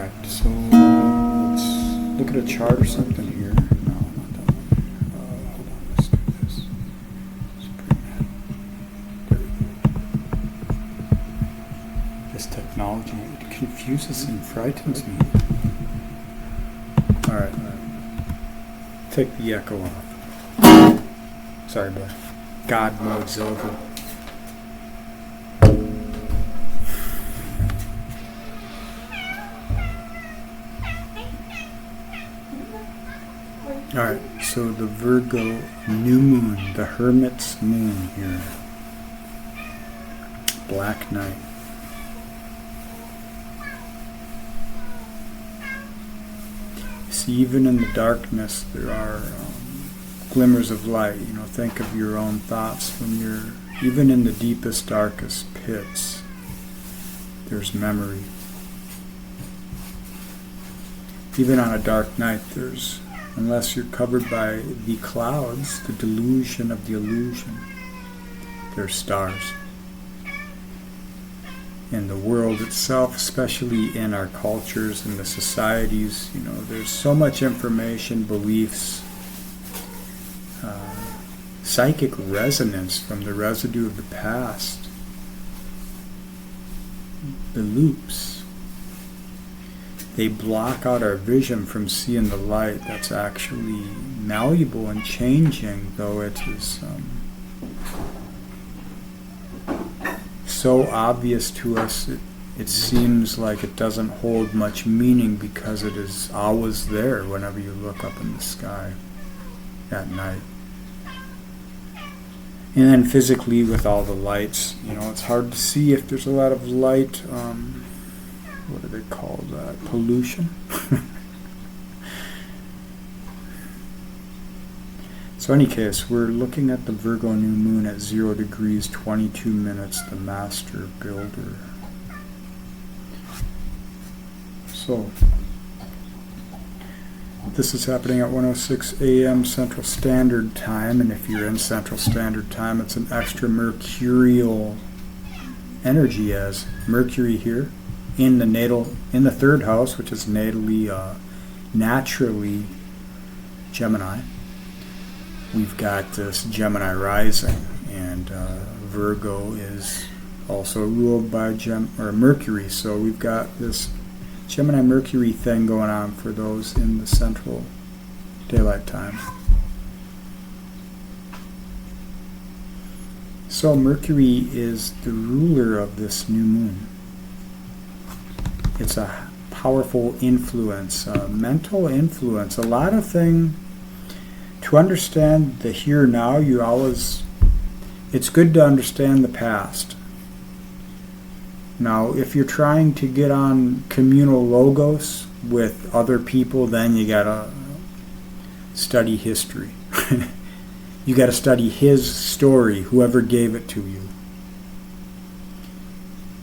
Alright, so let's look at a chart or something here. No, not that one. Hold on, let's do this. Let's bring that. There we go. This technology, it confuses and frightens me. Alright, take the echo off. Sorry, bud. God mode's over. Alright, so the Virgo New Moon, the Hermit's Moon here. Black night. See, even in the darkness, there are glimmers of light. You know, think of your own thoughts when you're, even in the deepest, darkest pits, there's memory. Even on a dark night, there's, unless you're covered by the clouds, the delusion of the illusion, there's stars. In the world itself, especially in our cultures and the societies, you know, there's so much information, beliefs, psychic resonance from the residue of the past, the loops. They block out our vision from seeing the light that's actually malleable and changing, though it is so obvious to us, it seems like it doesn't hold much meaning because it is always there whenever you look up in the sky at night. And then physically with all the lights, you know, it's hard to see if there's a lot of light, what do they call that, pollution? So in any case, we're looking at the Virgo New Moon at 0 degrees, 22 minutes, the Master Builder. So, this is happening at 1:06 a.m. Central Standard Time, and if you're in Central Standard Time, it's an extra mercurial energy, as Mercury here in the third house, which is natally, naturally Gemini. We've got this Gemini rising, and Virgo is also ruled by Mercury, so we've got this Gemini Mercury thing going on for those in the Central Daylight Time. So Mercury is the ruler of this new moon. It's a powerful influence, a mental influence, a lot of things. To understand the here now, it's good to understand the past. Now, if you're trying to get on communal logos with other people, then you gotta study history. You gotta study his story, whoever gave it to you.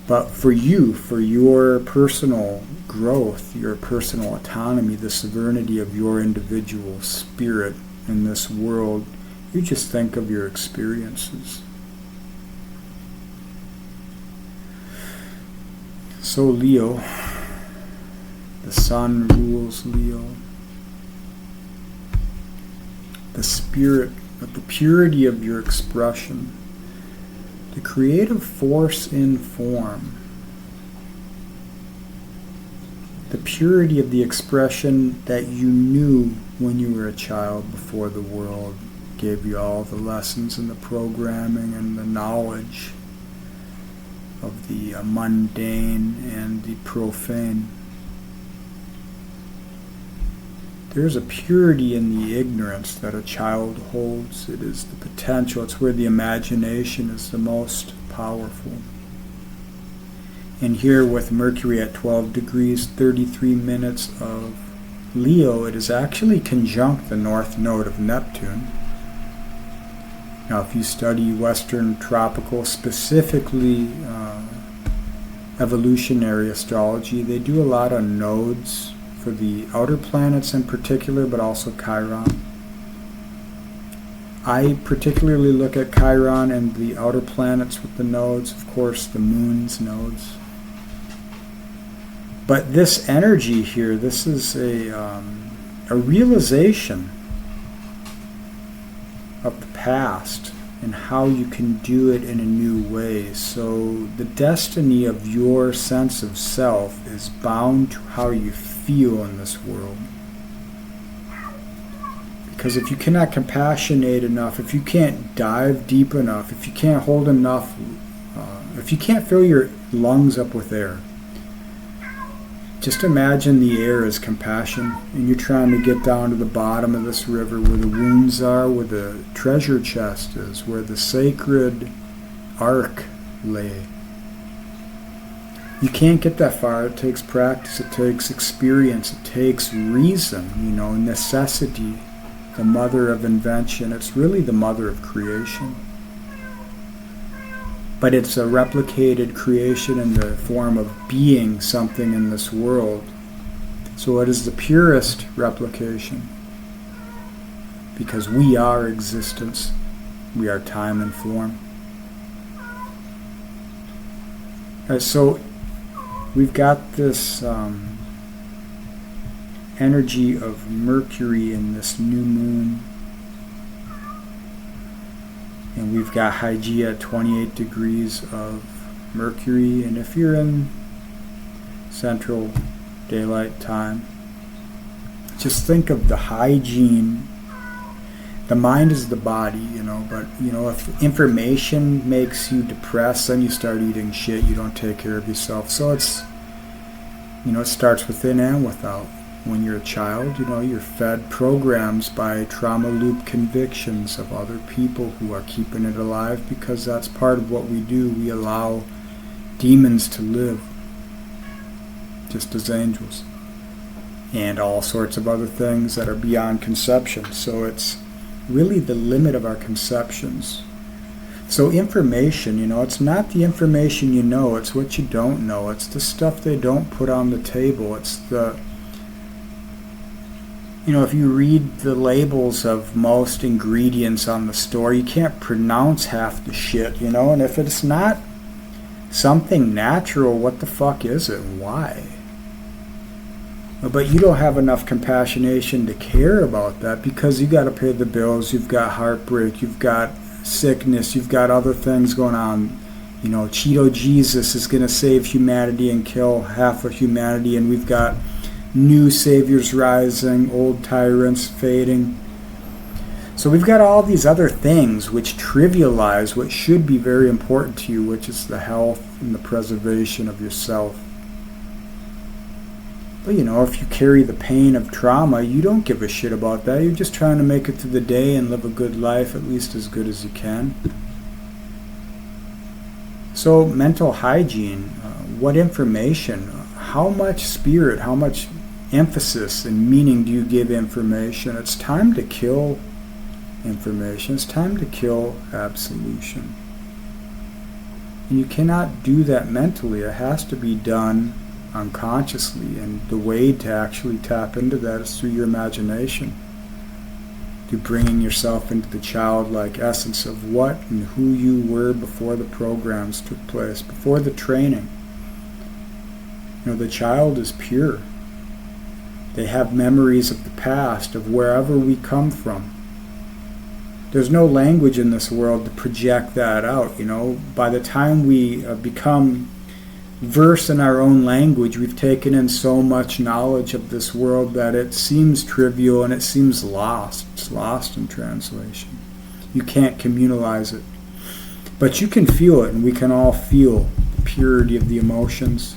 But for you, for your personal growth, your personal autonomy, the sovereignty of your individual spirit in this world, you just think of your experiences. So Leo, the sun rules Leo. The spirit, the purity of your expression, the creative force in form, the purity of the expression that you knew when you were a child before the world gave you all the lessons and the programming and the knowledge of the mundane and the profane. There's a purity in the ignorance that a child holds. It is the potential. It's where the imagination is the most powerful. And here with Mercury at 12 degrees, 33 minutes of Leo, it is actually conjunct the north node of Neptune. Now, if you study Western tropical, specifically evolutionary astrology, they do a lot of nodes for the outer planets in particular, but also Chiron. I particularly look at Chiron and the outer planets with the nodes, of course, the moon's nodes. But this energy here, this is a realization of the past and how you can do it in a new way. So the destiny of your sense of self is bound to how you feel in this world. Because if you cannot compassionate enough, if you can't dive deep enough, if you can't hold enough, if you can't fill your lungs up with air, just imagine the air is compassion, and you're trying to get down to the bottom of this river where the wounds are, where the treasure chest is, where the sacred ark lay. You can't get that far. It takes practice, it takes experience, it takes reason, necessity, the mother of invention. It's really the mother of creation. But it's a replicated creation in the form of being something in this world. So it is the purest replication. Because we are existence. We are time and form. So we've got this energy of Mercury in this new moon. And we've got Hygeia at 28 degrees of Mercury. And if you're in Central Daylight Time, just think of the hygiene. The mind is the body, but if information makes you depressed, then you start eating shit, you don't take care of yourself. So it's, it starts within and without. When you're a child, you're fed programs by trauma loop convictions of other people who are keeping it alive, because that's part of what we do. We allow demons to live, just as angels, and all sorts of other things that are beyond conception. So it's really the limit of our conceptions. So information, it's not the information it's what you don't know. It's the stuff they don't put on the table. It's the if you read the labels of most ingredients on the store, you can't pronounce half the shit, and if it's not something natural, what the fuck is it and why? But you don't have enough compassionation to care about that, because you got to pay the bills, you've got heartbreak, you've got sickness, you've got other things going on. Cheeto Jesus is going to save humanity and kill half of humanity, and we've got new saviors rising, old tyrants fading. So we've got all these other things which trivialize what should be very important to you, which is the health and the preservation of yourself. But if you carry the pain of trauma, you don't give a shit about that. You're just trying to make it through the day and live a good life, at least as good as you can. So mental hygiene, what information, how much spirit, how much emphasis and meaning do you give information? It's time to kill information. It's time to kill absolution. And you cannot do that mentally. It has to be done unconsciously. And the way to actually tap into that is through your imagination. Through bringing yourself into the childlike essence of what and who you were before the programs took place, before the training. The child is pure. They have memories of the past, of wherever we come from. There's no language in this world to project that out. By the time we become versed in our own language, we've taken in so much knowledge of this world that it seems trivial and it seems lost. It's lost in translation. You can't communalize it. But you can feel it, and we can all feel the purity of the emotions,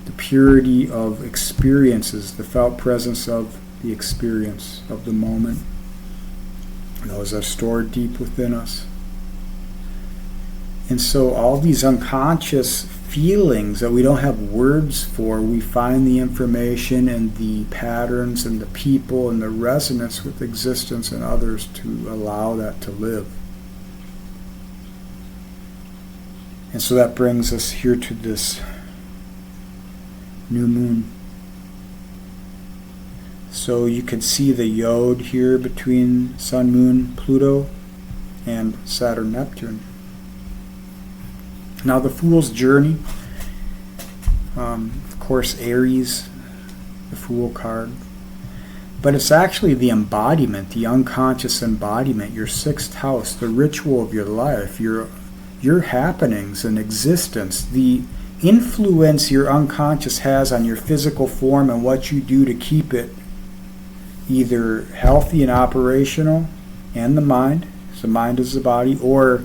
the purity of experiences, the felt presence of the experience of the moment. Those are stored deep within us. And so all these unconscious feelings that we don't have words for, we find the information and the patterns and the people and the resonance with existence and others to allow that to live. And so that brings us here to this new moon. So you can see the yod here between Sun, Moon, Pluto, and Saturn, Neptune. Now the Fool's Journey, Of course, Aries, the Fool card. But it's actually the embodiment, the unconscious embodiment, your sixth house, the ritual of your life, your happenings and existence, the influence your unconscious has on your physical form and what you do to keep it either healthy and operational, and the mind, so the mind is the body, or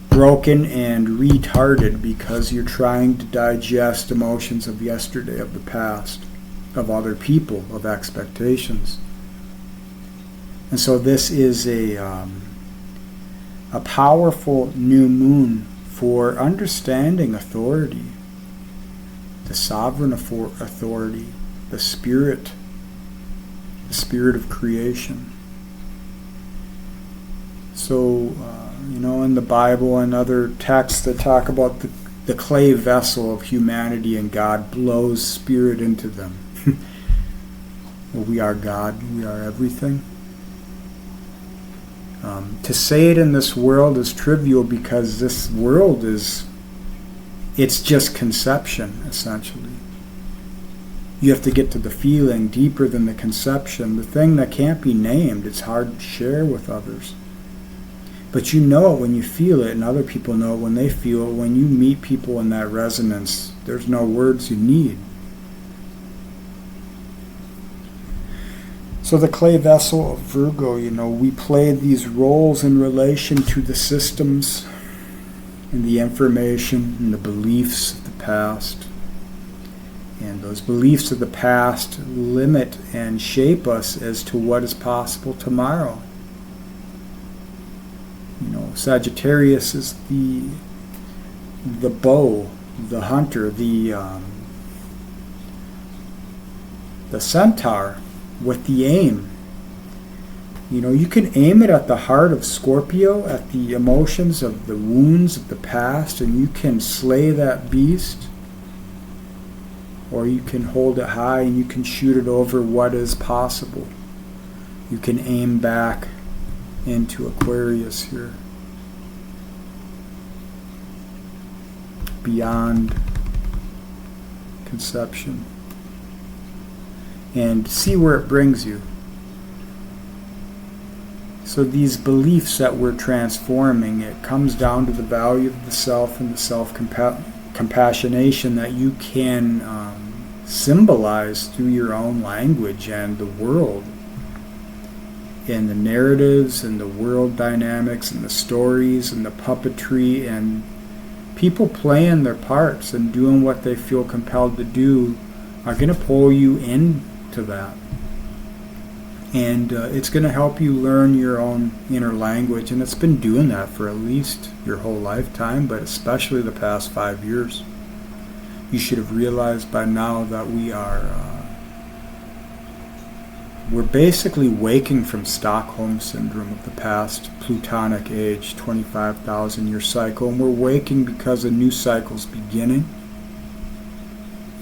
broken and retarded because you're trying to digest emotions of yesterday, of the past, of other people, of expectations. And so this is a powerful new moon for understanding authority, the sovereign authority, the spirit of creation. So, in the Bible and other texts that talk about the clay vessel of humanity, and God blows spirit into them. Well, we are God, we are everything. To say it in this world is trivial because this world it's just conception, essentially. You have to get to the feeling deeper than the conception, the thing that can't be named. It's hard to share with others. But you know it when you feel it, and other people know it when they feel it. When you meet people in that resonance, there's no words you need. So the clay vessel of Virgo, we play these roles in relation to the systems and the information and the beliefs of the past. And those beliefs of the past limit and shape us as to what is possible tomorrow. Sagittarius is the bow, the hunter, the centaur with the aim. You can aim it at the heart of Scorpio, at the emotions of the wounds of the past, and you can slay that beast. Or you can hold it high and you can shoot it over what is possible. You can aim back into Aquarius here. Beyond conception. And see where it brings you. So these beliefs that we're transforming, it comes down to the value of the self and the self-compassionation that you can symbolize through your own language and the world. And the narratives and the world dynamics and the stories and the puppetry and people playing their parts and doing what they feel compelled to do are going to pull you into that. And it's going to help you learn your own inner language, and it's been doing that for at least your whole lifetime, but especially the past 5 years. You should have realized by now that we're basically waking from Stockholm Syndrome of the past Plutonic age, 25,000 year cycle, and we're waking because a new cycle's beginning.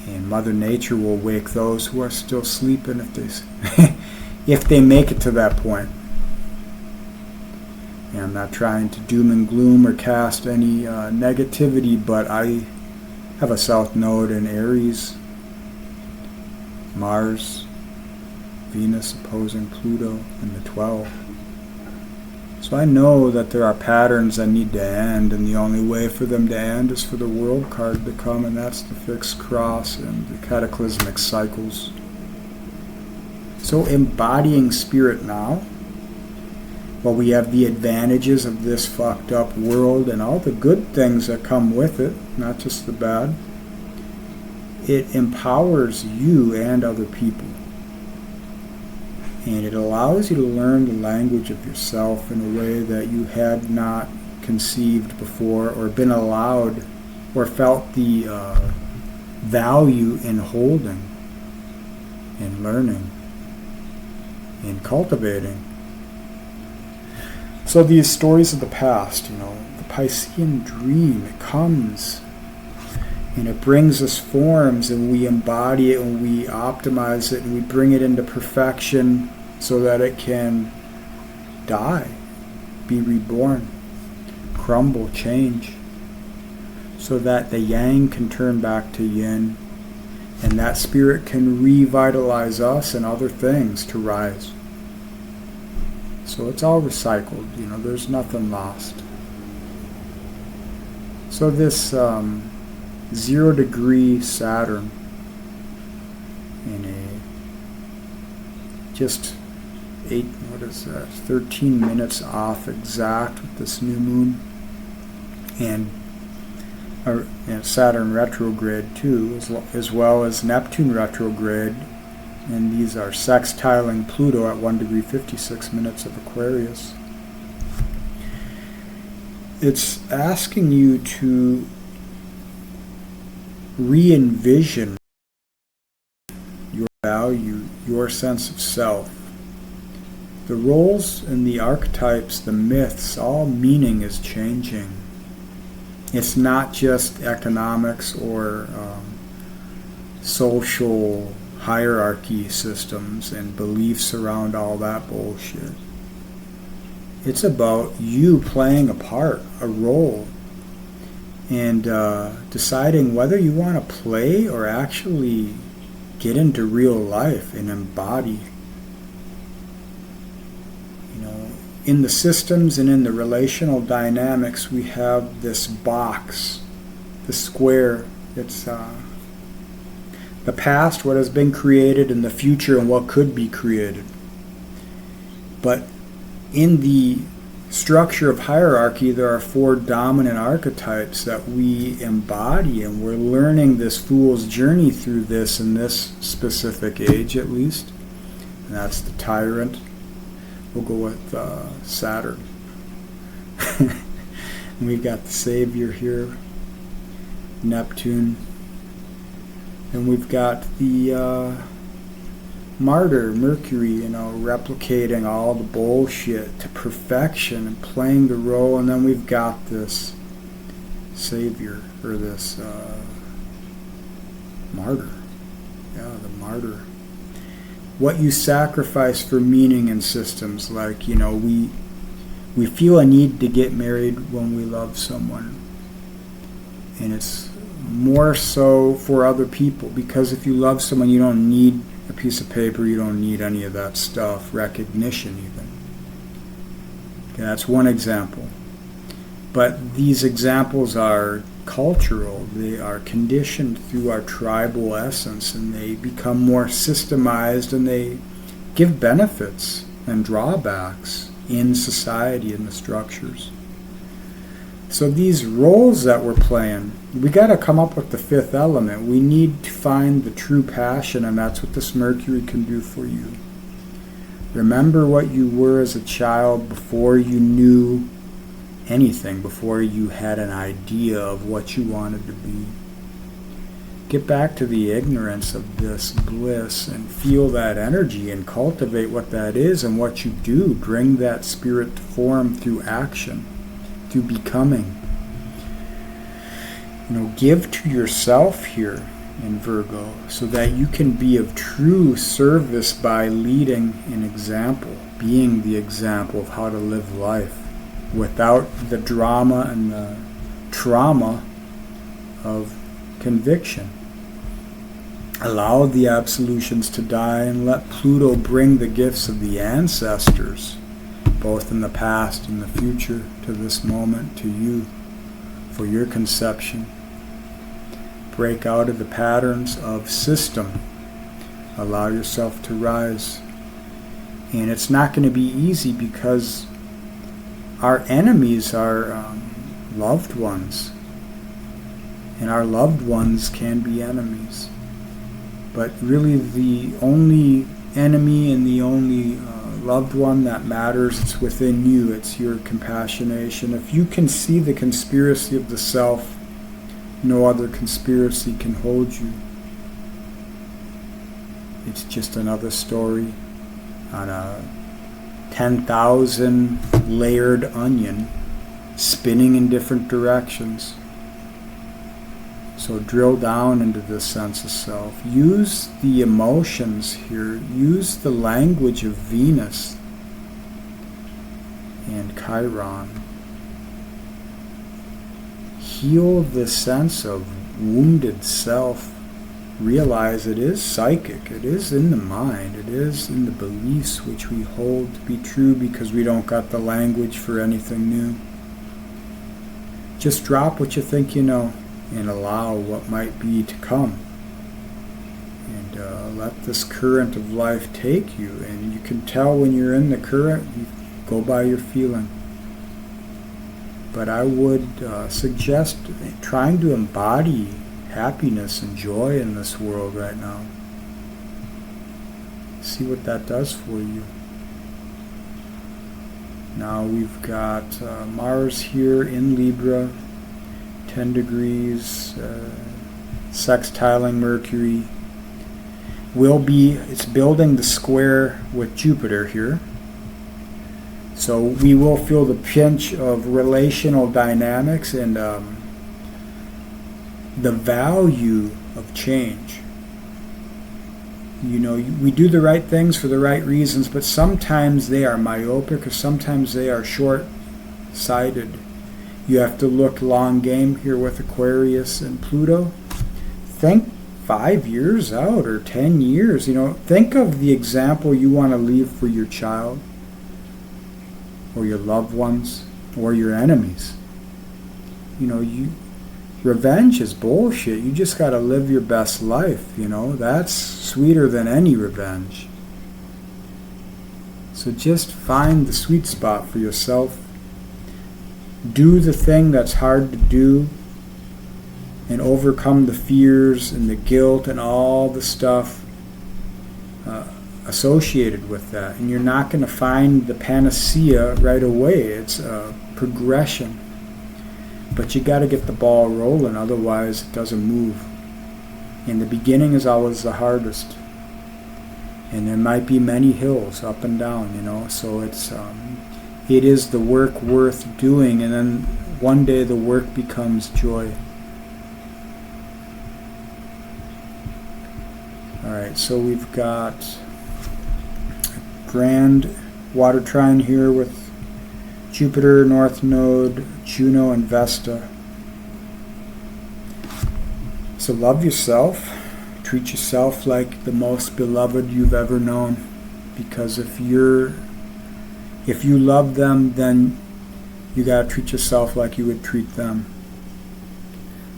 And Mother Nature will wake those who are still sleeping if they make it to that point. And I'm not trying to doom and gloom or cast any negativity, but I have a South Node in Aries, Mars, Venus opposing Pluto in the 12th. So I know that there are patterns that need to end, and the only way for them to end is for the World card to come, and that's the fixed cross and the cataclysmic cycles. So embodying spirit now, while we have the advantages of this fucked up world and all the good things that come with it, not just the bad, it empowers you and other people. And it allows you to learn the language of yourself in a way that you had not conceived before or been allowed or felt the value in holding and learning and cultivating. So these stories of the past, the Piscean dream, it comes and it brings us forms, and we embody it and we optimize it and we bring it into perfection so that it can die, be reborn, crumble, change, so that the yang can turn back to yin And that spirit can revitalize us and other things to rise. So it's all recycled, there's nothing lost. So this 0 degree Saturn in just 13 minutes off exact with this new moon, and Saturn retrograde too, as well as Neptune retrograde, and these are sextiling Pluto at 1 degree 56 minutes of Aquarius. It's asking you to re-envision your value, your sense of self. The roles and the archetypes, the myths, all meaning is changing. It's not just economics or social hierarchy systems and beliefs around all that bullshit. It's about you playing a part, a role, and deciding whether you want to play or actually get into real life and embody. In the systems and in the relational dynamics, we have this box, the square. It's the past, what has been created, and the future, and what could be created. But in the structure of hierarchy, there are 4 dominant archetypes that we embody, and we're learning this fool's journey through this in this specific age, at least. And that's the tyrant. We'll go with Saturn. And we've got the Savior here, Neptune. And we've got the Martyr, Mercury, replicating all the bullshit to perfection and playing the role. And then we've got this Savior, or this Martyr. Yeah, the Martyr. What you sacrifice for meaning in systems, like, we feel a need to get married when we love someone. And it's more so for other people, because if you love someone, you don't need a piece of paper, you don't need any of that stuff, recognition even. Okay, that's one example. But these examples are cultural, they are conditioned through our tribal essence, and they become more systemized, and they give benefits and drawbacks in society, in the structures. So these roles that we're playing, we got to come up with the 5th element. We need to find the true passion, and that's what this Mercury can do for you. Remember what you were as a child before you knew anything, before you had an idea of what you wanted to be. Get back to the ignorance of this bliss and feel that energy and cultivate what that is and what you do. Bring that spirit to form through action, through becoming. Give to yourself here in Virgo so that you can be of true service by leading an example, being the example of how to live life, without the drama and the trauma of conviction. Allow the absolutions to die and let Pluto bring the gifts of the ancestors, both in the past and the future, to this moment, to you, for your conception. Break out of the patterns of system. Allow yourself to rise. And it's not going to be easy, because our enemies are loved ones, and our loved ones can be enemies. But really the only enemy and the only loved one that matters, it's within you. It's your compassionation. If you can see the conspiracy of the self, no other conspiracy can hold you. It's just another story on a 10,000 layered onion spinning in different directions. So drill down into this sense of self. Use the emotions here. Use the language of Venus and Chiron. Heal the sense of wounded self realize it is psychic. It is in the mind. It is in the beliefs which we hold to be true because we don't got the language for anything new. Just drop what you think you know and allow what might be to come. And let this current of life take you. And you can tell when you're in the current, you go by your feeling. But I would suggest trying to embody happiness and joy in this world right now. See what that does for you. Now we've got Mars here in Libra, 10 degrees, sextiling Mercury. It's building the square with Jupiter here. So we will feel the pinch of relational dynamics and the value of change. You know, we do the right things for the right reasons, but sometimes they are myopic or sometimes they are short-sighted. You have to look long game here with Aquarius and Pluto. Think 5 years out or 10 years. You know, think of the example you want to leave for your child or your loved ones or your enemies. You know, revenge is bullshit. You just got to live your best life, you know. That's sweeter than any revenge. So just find the sweet spot for yourself. Do the thing that's hard to do and overcome the fears and the guilt and all the stuff associated with that. And you're not going to find the panacea right away. It's a progression. But you got to get the ball rolling, otherwise it doesn't move. And the beginning is always the hardest. And there might be many hills up and down, you know. So it is the work worth doing, and then one day the work becomes joy. Alright, so we've got a grand water trine here with Jupiter, North Node, Juno, and Vesta. So love yourself. Treat yourself like the most beloved you've ever known. Because if you love them, then you gotta treat yourself like you would treat them.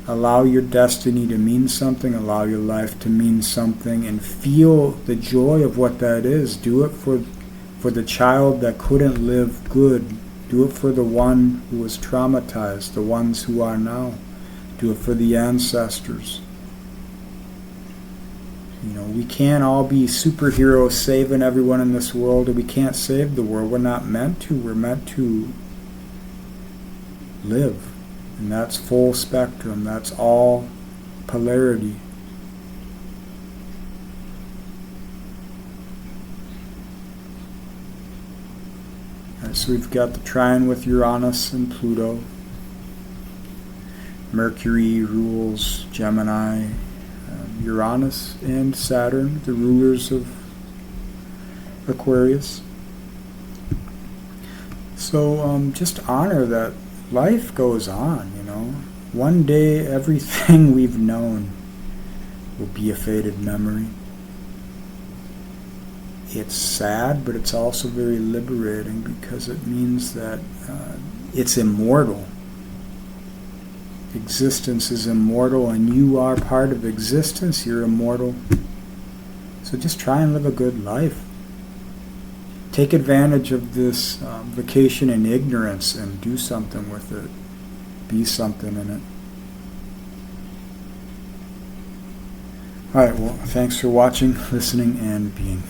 Allow your destiny to mean something. Allow your life to mean something. And feel the joy of what that is. Do it for the child that couldn't live good. Do it for the one who was traumatized, the ones who are now. Do it for the ancestors. You know, we can't all be superheroes saving everyone in this world, and we can't save the world. We're not meant to. We're meant to live. And that's full spectrum. That's all polarity. So we've got the trine with Uranus and Pluto. Mercury rules Gemini. Uranus and Saturn, the rulers of Aquarius. So just honor that life goes on, you know. One day everything we've known will be a faded memory. It's sad, but it's also very liberating because it means that it's immortal. Existence is immortal, and you are part of existence. You're immortal. So just try and live a good life. Take advantage of this vacation in ignorance and do something with it. Be something in it. Alright, well, thanks for watching, listening, and being.